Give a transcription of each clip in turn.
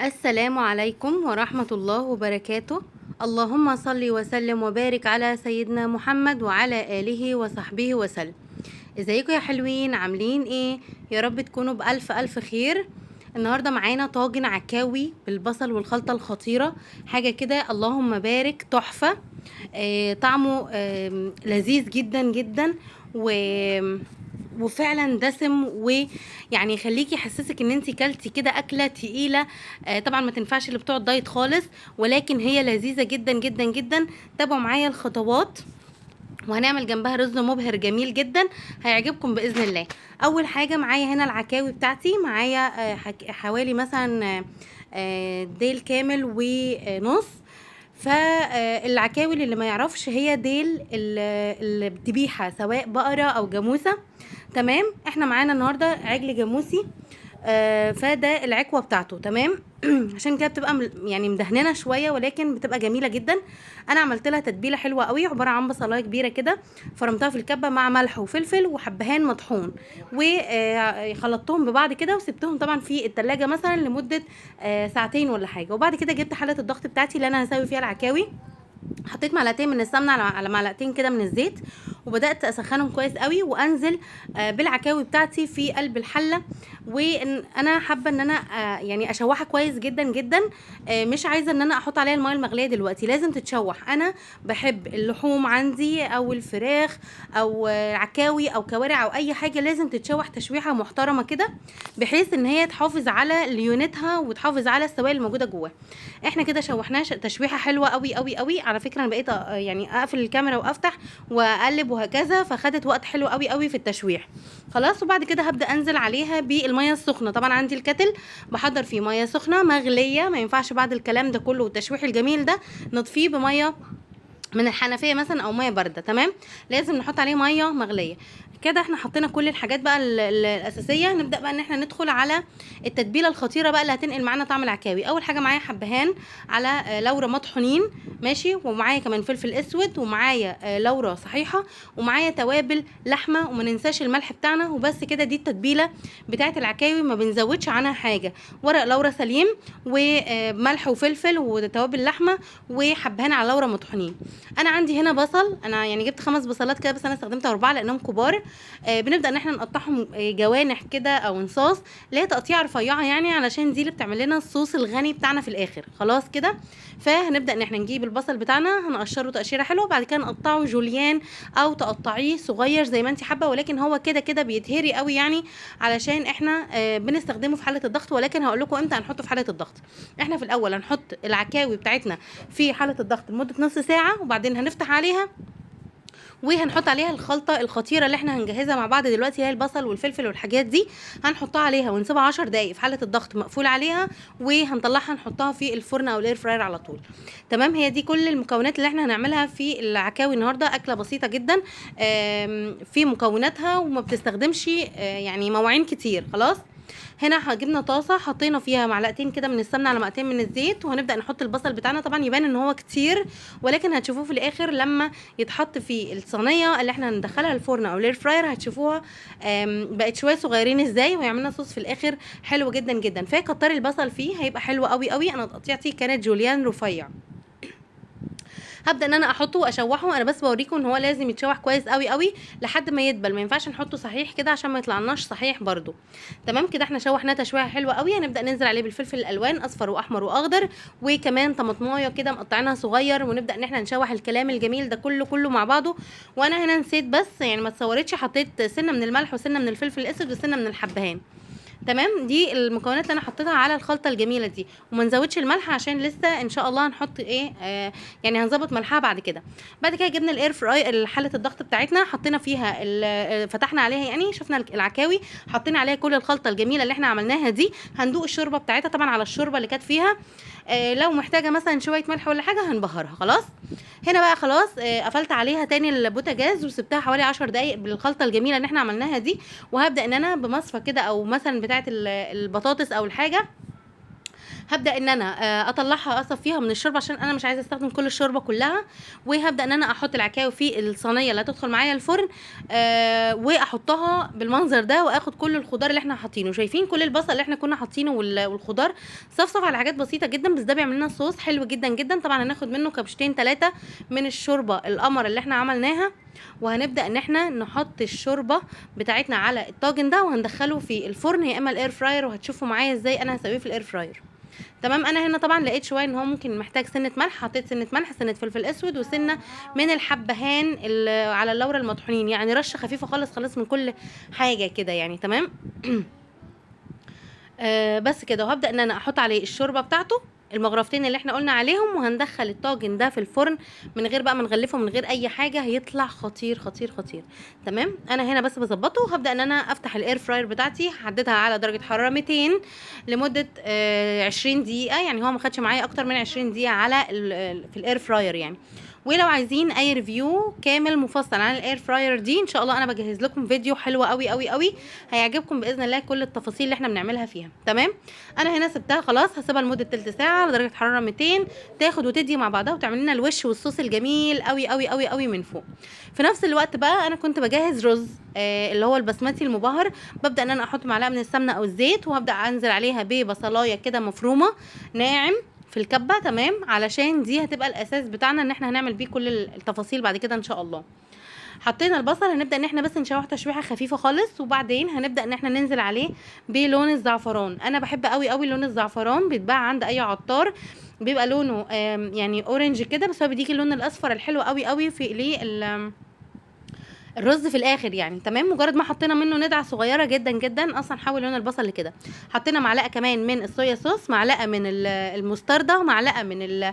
السلام عليكم ورحمة الله وبركاته. اللهم صل وسلم وبارك على سيدنا محمد وعلى آله وصحبه وسلم. ازيكم يا حلوين، عاملين ايه؟ يا رب تكونوا بألف ألف خير. النهاردة معانا طاجن عكاوي بالبصل والخلطة الخطيرة، حاجة كده اللهم بارك تحفة. طعمه لذيذ جدا جدا و وفعلا دسم، ويعني يخليكي يحسسك ان انت كلتي كده اكله تقيله. طبعا ما تنفعش اللي بتوع الدايت خالص، ولكن هي لذيذه جدا جدا جدا. تابعوا معايا الخطوات، وهنعمل جنبها رز مبهر جميل جدا هيعجبكم باذن الله. اول حاجه معايا هنا العكاوي بتاعتي، معايا حوالي مثلا ديل كامل ونص. فالعكاوي اللي ما يعرفش، هي ديل الذبيحه سواء بقره او جاموسه. تمام، احنا معانا النهارده عجل جاموسي. فده العكوه بتاعته. تمام. عشان كده بتبقى يعني مدهننه شويه، ولكن بتبقى جميله جدا. انا عملت لها تتبيله حلوه قوي، عباره عن بصلايه كبيره كده فرمتها في الكبه مع ملح وفلفل وحبهان مطحون، وخلطتهم ببعض كده وسبتهم طبعا في التلاجة مثلا لمده ساعتين ولا حاجه. وبعد كده جبت حله الضغط بتاعتي اللي انا هسوي فيها العكاوي، حطيت معلقتين من السمنه على معلقتين كده من الزيت، وبدات اسخنهم كويس قوي وانزل بالعكاوي بتاعتي في قلب الحله. وانا حابه ان انا يعني اشوحها كويس جدا جدا. مش عايزه ان انا احط عليها الميه المغليه دلوقتي، لازم تتشوح. انا بحب اللحوم عندي او الفراخ او عكاوي او كوارع او اي حاجه لازم تتشوح تشويحه محترمه كده، بحيث ان هي تحافظ على ليونتها وتحافظ على السوائل الموجوده جواها. احنا كده شوحناها تشويحه حلوه قوي قوي قوي. على فكره انا بقيت يعني اقفل الكاميرا وافتح واقلب وهكذا، فخدت وقت حلو قوي قوي في التشويح. خلاص، وبعد كده هبدا انزل عليها بالميه السخنه. طبعا عندي الكتل بحضر فيه ميه سخنه مغليه، ما ينفعش بعد الكلام ده كله والتشويح الجميل ده نطفيه بميه من الحنفيه مثلا او ميه بارده. تمام، لازم نحط عليه ميه مغليه. كده احنا حطينا كل الحاجات بقى الاساسيه. نبدا بقى ان احنا ندخل على التتبيله الخطيره بقى اللي هتنقل معانا طعم العكاوي. اول حاجه معايا حبهان على لورا مطحونين، ماشي، ومعايا كمان فلفل اسود، ومعايا لورا صحيحه، ومعايا توابل لحمه، وما ننساش الملح بتاعنا. وبس كده، دي التتبيله بتاعه العكاوي، ما بنزودش عنها حاجه. ورق لورا سليم وملح وفلفل وتوابل لحمه وحبهان على لورا مطحونين. انا عندي هنا بصل، انا يعني جبت 5 بصلات كده، بس انا استخدمت 4 لانهم كبار. بنبدا ان احنا نقطعهم جوانح كده او نصاص، اللي هي تقطيعه رفيعه يعني، علشان دي اللي بتعمل لنا الصوص الغني بتاعنا في الاخر. خلاص كده، فهنبدا ان احنا نجيب البصل بتاعنا هنقشره تقشيره حلوه، بعد كده نقطعه جوليان او تقطعيه صغير زي ما انت حابه، ولكن هو كده كده بيتهري قوي يعني، علشان احنا بنستخدمه في حاله الضغط. ولكن هقول لكم امتى هنحطه في حاله الضغط. احنا في الاول هنحط العكاوي بتاعتنا في حاله الضغط لمده نص ساعه، وبعدين هنفتح عليها وهنحط عليها الخلطه الخطيره اللي احنا هنجهزها مع بعض دلوقتي، اللي هي البصل والفلفل والحاجات دي. هنحطها عليها ونسيبها 10 دقايق في حاله الضغط مقفول عليها، وهنطلعها نحطها في الفرن او الاير فراير على طول. تمام، هي دي كل المكونات اللي احنا هنعملها في العكاوي النهارده. اكله بسيطه جدا في مكوناتها، وما بتستخدمش يعني مواعين كتير. خلاص، هنا جبنا طاسه حطينا فيها معلقتين كده من السمنه على معلقتين من الزيت، وهنبدا نحط البصل بتاعنا. طبعا يبان ان هو كتير، ولكن هتشوفوه في الاخر لما يتحط في الصينيه اللي احنا هندخلها الفرن او الاير فراير، هتشوفوها بقت شويه صغيرين ازاي، ويعملنا صوص في الاخر حلو جدا جدا. فكتري البصل فيه هيبقى حلو قوي قوي. انا تقطيعتي كانت جوليان رفيع. هبدا ان انا احطه واشوحه. انا بس بوريكم ان هو لازم يتشوح كويس قوي قوي لحد ما يدبل، ما ينفعش نحطه صحيح كده عشان ما يطلعناش صحيح برده. تمام كده، احنا شوحناه تشويحه حلوه قوي. هنبدا ننزل عليه بالفلفل الالوان اصفر واحمر واخضر، وكمان طماطمايه كده مقطعينها صغير، ونبدا ان احنا نشوح الكلام الجميل ده كله مع بعضه. وانا هنا نسيت بس يعني ما اتصورتش، حطيت سنه من الملح وسنه من الفلفل الاسود وسنه من الحبهان. تمام، دي المكونات اللي انا حطيتها على الخلطه الجميله دي. وما نزودش الملح عشان لسه ان شاء الله هنحط ايه يعني هنظبط ملحها بعد كده. بعد كده جبنا الاير فراي حاله الضغط بتاعتنا، حطينا فيها فتحنا عليها يعني، شفنا العكاوي، حطينا عليها كل الخلطه الجميله اللي احنا عملناها دي. هندوق الشوربه بتاعتها طبعا على الشوربه اللي كانت فيها. لو محتاجه مثلا شويه ملح ولا حاجه هنبهرها. خلاص، هنا بقى خلاص قفلت عليها تاني البوتاجاز وسبتها حوالي 10 دقايق بالخلطه الجميله اللي احنا عملناها دي. وهبدا ان انا بمصفى كده او مثلا بتاعه البطاطس او الحاجه، هبدا ان انا اطلعها اصفيها من الشوربه عشان انا مش عايزه استخدم كل الشوربه كلها. وهبدا ان انا احط العكاوي في الصينيه اللي هتدخل معايا الفرن، واحطها بالمنظر ده، واخد كل الخضار اللي احنا حاطينه. شايفين كل البصل اللي احنا كنا حاطينه والخضار صفصف على حاجات بسيطه جدا، بس ده بيعمل لنا صوص حلو جدا جدا. طبعا هناخد منه كبشتين 3 من الشوربه القمر اللي احنا عملناها، وهنبدا ان احنا نحط الشوربه بتاعتنا على الطاجن ده وهندخله في الفرن يا اما الاير فراير، وهتشوفوا معايا ازاي انا هسويه في الاير فراير. تمام. انا هنا طبعا لقيت شويه ان هو ممكن محتاج سنه ملح، حطيت سنه ملح، سنه فلفل اسود، وسنه من الحبهان على اللورة المطحونين، يعني رشه خفيفه خالص خالص من كل حاجه كده يعني. تمام. بس كده. وهبدا ان انا احط عليه الشوربه بتاعته، المغرفتين اللي احنا قلنا عليهم، وهندخل الطاجن ده في الفرن من غير بقى ما نغلفه، من غير اي حاجه، هيطلع خطير خطير خطير. تمام. انا هنا بس بظبطه، وهبدا ان انا افتح الاير فراير بتاعتي، هحددها على درجه حراره 200 لمده 20 دقيقه، يعني هو ما خدش معايا اكتر من 20 دقيقه على في الاير فراير يعني. ولو عايزين اي ريفيو كامل مفصل عن الاير فراير دي، ان شاء الله انا بجهز لكم فيديو حلو قوي قوي قوي، هيعجبكم باذن الله كل التفاصيل اللي احنا بنعملها فيها. تمام. انا هنا سبتها خلاص، هسيبها لمده تلت ساعه على درجه حراره 200 تاخد وتدي مع بعضها، وتعمل لنا الوش والصوص الجميل قوي قوي قوي قوي من فوق. في نفس الوقت بقى انا كنت بجهز رز اللي هو البسمتي المبهر. ببدا ان انا احط معلقه من السمنه او الزيت، وهبدا انزل عليها ببصلايه كده مفرومه ناعم في الكبه. تمام. علشان دي هتبقى الاساس بتاعنا ان احنا هنعمل بيه كل التفاصيل بعد كده ان شاء الله. حطينا البصل، هنبدا ان احنا بس نشوح تشويحه خفيفه خالص، وبعدين هنبدا ان احنا ننزل عليه بلون الزعفران. انا بحب قوي قوي لون الزعفران، بيتباع عند اي عطار، بيبقى لونه يعني اورنج كده، بس هو بيديكي اللون الاصفر الحلو قوي قوي في الرز في الاخر يعني. تمام. مجرد ما حطينا منه ندعه صغيره جدا جدا، اصلا حول لون البصل لكده. حطينا معلقه كمان من الصويا صوص، معلقه من المستردة، معلقه من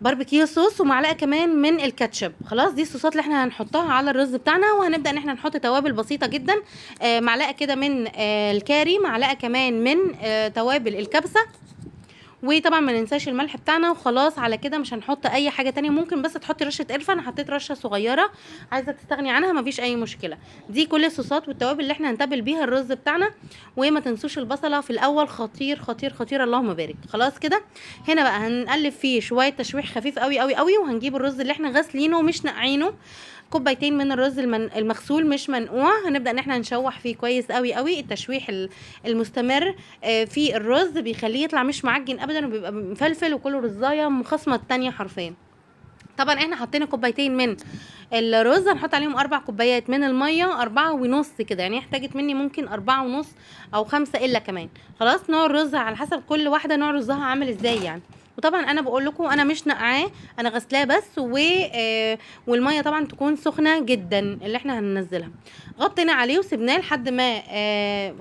باربيكيو صوص، ومعلقه كمان من الكاتشب. خلاص دي الصوصات اللي احنا هنحطها على الرز بتاعنا. وهنبدا ان احنا نحط توابل بسيطه جدا، معلقه كده من الكاري، معلقه كمان من توابل الكبسه، وطبعا ما ننساش الملح بتاعنا. وخلاص على كده مش هنحط اي حاجه تانية. ممكن بس تحطي رشه قرفه، انا حطيت رشه صغيره، عايزه تستغني عنها مفيش اي مشكله. دي كل الصوصات والتوابل اللي احنا هنتبل بيها الرز بتاعنا. وما تنسوش البصله في الاول، خطير خطير خطير اللهم بارك. خلاص كده. هنا بقى هنقلب فيه شويه تشويح خفيف قوي قوي قوي، وهنجيب الرز اللي احنا غاسلينه ومش نقعينه، كوبايتين من الرز المغسول مش منقوع. هنبدا ان احنا نشوح فيه كويس قوي قوي. التشويح المستمر في الرز بيخليه يطلع مش معجن ابدا، وبيبقى مفلفل وكله رزايه مخصمه التانية حرفيا. طبعا احنا حطينا كوبايتين من الرز، هنحط عليهم 4 كوبايات من الميه، 4.5 كده يعني. احتاجت مني ممكن 4.5 او 5 الا كمان. خلاص. نوع الرز على حسب كل واحده نوع رزها عامل ازاي يعني. وطبعا انا بقول لكم انا مش نقعاه، انا غسلاه بس، والميه طبعا تكون سخنه جدا اللي احنا هننزلها. غطينا عليه وسبناه لحد ما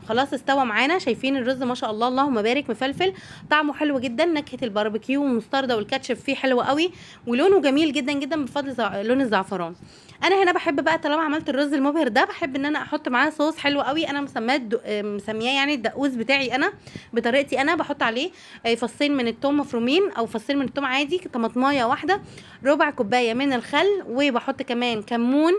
خلاص استوى معانا. شايفين الرز ما شاء الله اللهم بارك، مفلفل، طعمه حلو جدا، نكهه الباربيكيو والمستردة والكاتشب فيه حلوه قوي، ولونه جميل جدا جدا بفضل لون الزعفران. انا هنا بحب بقى طالما عملت الرز المبهر ده، بحب ان انا احط معاه صوص حلو قوي. انا مسمياه يعني الدقوس بتاعي انا، بطريقتي انا. بحط عليه فصين من الثوم مفرومين، او فصين من الثوم عادي، طماطمايه واحده، ربع كوبايه من الخل، وبحط كمان كمون،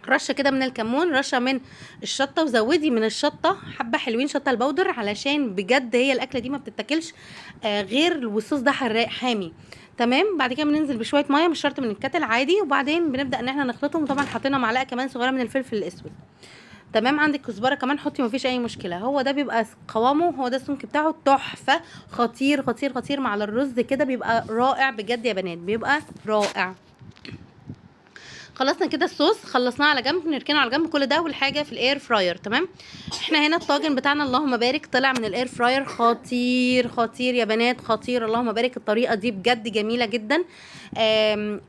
رشه كده من الكمون، رشه من الشطه، وزودي من الشطه حبه حلوين، شطه البودر، علشان بجد هي الاكله دي ما بتتاكلش غير والصوص ده حراق حامي. تمام. بعد كده بننزل بشويه ميه، مش شرط من الكتل عادي، وبعدين بنبدا ان احنا نخلطهم. طبعا حطينا معلقه كمان صغيره من الفلفل الاسود. تمام. عندك كزبره كمان حطي، مفيش اي مشكله. هو ده بيبقى قوامه، هو ده السمك بتاعه تحفه، خطير خطير خطير مع الرز كده، بيبقى رائع بجد يا بنات، بيبقى رائع. خلصنا كده الصوص، خلصناه على جنب، نركنه على جنب. كل ده والحاجه في الاير فراير. تمام. احنا هنا الطاجن بتاعنا اللهم بارك طلع من الاير فراير خطير خطير يا بنات، خطير اللهم بارك. الطريقه دي بجد جميله جدا.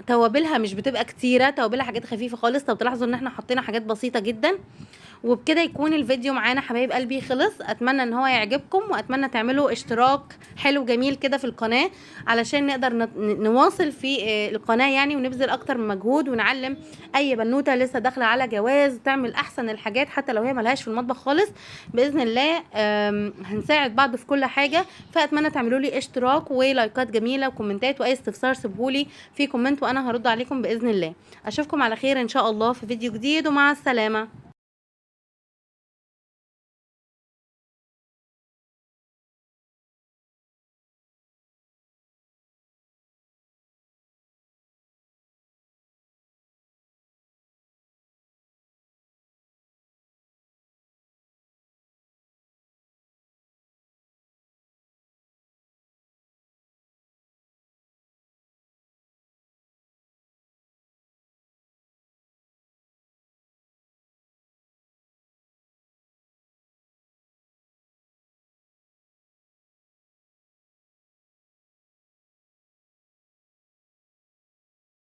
توابلها مش بتبقى كتيره، توابلها حاجات خفيفه خالص. لو تلاحظوا ان احنا حطينا حاجات بسيطه جدا. وبكده يكون الفيديو معانا حبايب قلبي خلص. اتمنى ان هو يعجبكم، واتمنى تعملوا اشتراك حلو جميل كده في القناه، علشان نقدر نواصل في القناه يعني، ونبذل اكتر من مجهود، ونعلم اي بنوته لسه داخله على جواز تعمل احسن الحاجات، حتى لو هي ملهاش في المطبخ خالص. باذن الله هنساعد بعض في كل حاجه. فاتمنى تعملوا لي اشتراك ولايكات جميله وكومنتات، واي استفسار سيبهولي في كومنت وانا هرد عليكم باذن الله. اشوفكم على خير ان شاء الله في فيديو جديد، ومع السلامه.